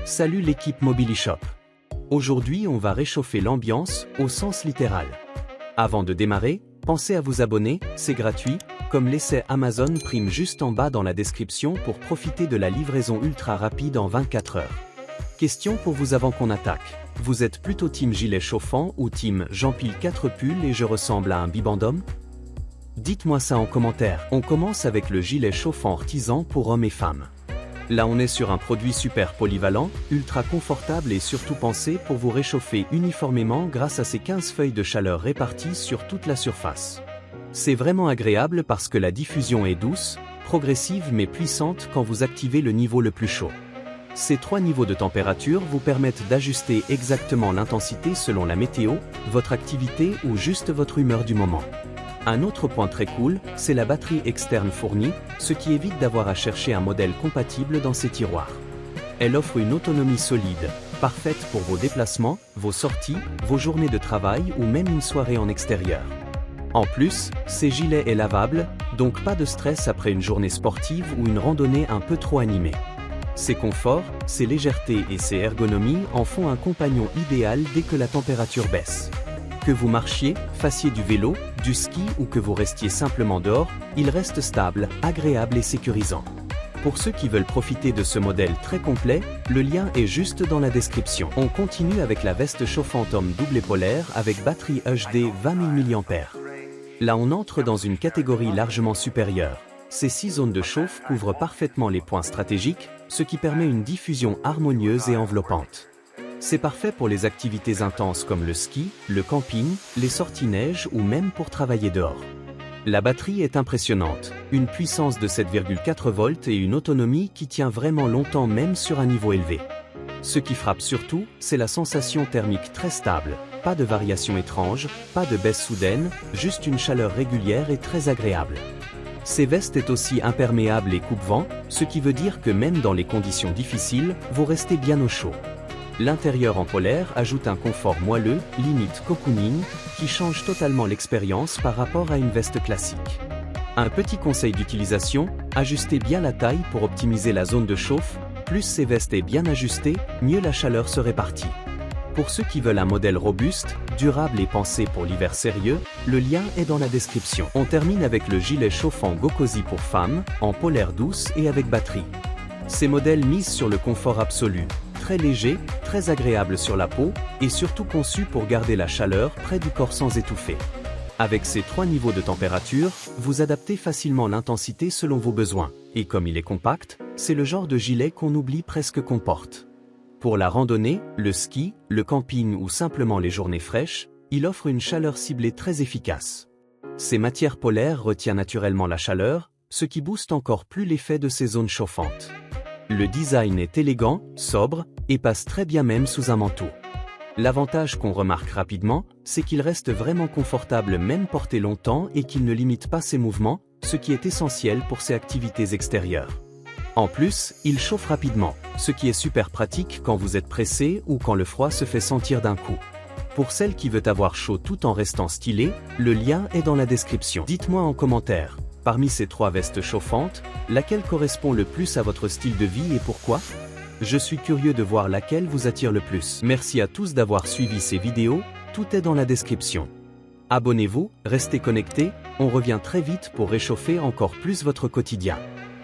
Salut l'équipe Mobilishop. Aujourd'hui on va réchauffer l'ambiance au sens littéral. Avant de démarrer, pensez à vous abonner, c'est gratuit, comme l'essai Amazon Prime juste en bas dans la description pour profiter de la livraison ultra rapide en 24 heures. Question pour vous avant qu'on attaque. Vous êtes plutôt team gilet chauffant ou team j'empile 4 pulls et je ressemble à un bibendum? Dites-moi ça en commentaire. On commence avec le gilet chauffant artisan pour hommes et femmes. Là on est sur un produit super polyvalent, ultra confortable et surtout pensé pour vous réchauffer uniformément grâce à ses 15 feuilles de chaleur réparties sur toute la surface. C'est vraiment agréable parce que la diffusion est douce, progressive mais puissante quand vous activez le niveau le plus chaud. Ces 3 niveaux de température vous permettent d'ajuster exactement l'intensité selon la météo, votre activité ou juste votre humeur du moment. Un autre point très cool, c'est la batterie externe fournie, ce qui évite d'avoir à chercher un modèle compatible dans ses tiroirs. Elle offre une autonomie solide, parfaite pour vos déplacements, vos sorties, vos journées de travail ou même une soirée en extérieur. En plus, ces gilets est lavable, donc pas de stress après une journée sportive ou une randonnée un peu trop animée. Ses conforts, ses légèretés et ses ergonomies en font un compagnon idéal dès que la température baisse. Que vous marchiez, fassiez du vélo, du ski ou que vous restiez simplement dehors, il reste stable, agréable et sécurisant. Pour ceux qui veulent profiter de ce modèle très complet, le lien est juste dans la description. On continue avec la veste chauffante homme double polaire avec batterie HD 20 000 mAh. Là on entre dans une catégorie largement supérieure. Ces 6 zones de chauffe couvrent parfaitement les points stratégiques, ce qui permet une diffusion harmonieuse et enveloppante. C'est parfait pour les activités intenses comme le ski, le camping, les sorties neige ou même pour travailler dehors. La batterie est impressionnante, une puissance de 7,4 volts et une autonomie qui tient vraiment longtemps même sur un niveau élevé. Ce qui frappe surtout, c'est la sensation thermique très stable, pas de variation étrange, pas de baisse soudaine, juste une chaleur régulière et très agréable. Ces vestes est aussi imperméable et coupe-vent, ce qui veut dire que même dans les conditions difficiles, vous restez bien au chaud. L'intérieur en polaire ajoute un confort moelleux, limite cocooning, qui change totalement l'expérience par rapport à une veste classique. Un petit conseil d'utilisation, ajustez bien la taille pour optimiser la zone de chauffe, plus ces vestes est bien ajustée, mieux la chaleur se répartit. Pour ceux qui veulent un modèle robuste, durable et pensé pour l'hiver sérieux, le lien est dans la description. On termine avec le gilet chauffant Gocozy pour femmes, en polaire douce et avec batterie. Ces modèles misent sur le confort absolu. Très léger, très agréable sur la peau, et surtout conçu pour garder la chaleur près du corps sans étouffer. Avec ces 3 niveaux de température, vous adaptez facilement l'intensité selon vos besoins, et comme il est compact, c'est le genre de gilet qu'on oublie presque qu'on porte. Pour la randonnée, le ski, le camping ou simplement les journées fraîches, il offre une chaleur ciblée très efficace. Ces matières polaires retiennent naturellement la chaleur, ce qui booste encore plus l'effet de ces zones chauffantes. Le design est élégant, sobre, et passe très bien même sous un manteau. L'avantage qu'on remarque rapidement, c'est qu'il reste vraiment confortable même porté longtemps et qu'il ne limite pas ses mouvements, ce qui est essentiel pour ses activités extérieures. En plus, il chauffe rapidement, ce qui est super pratique quand vous êtes pressé ou quand le froid se fait sentir d'un coup. Pour celle qui veut avoir chaud tout en restant stylé, le lien est dans la description. Dites-moi en commentaire. Parmi ces 3 vestes chauffantes, laquelle correspond le plus à votre style de vie et pourquoi? Je suis curieux de voir laquelle vous attire le plus. Merci à tous d'avoir suivi ces vidéos, tout est dans la description. Abonnez-vous, restez connectés, on revient très vite pour réchauffer encore plus votre quotidien.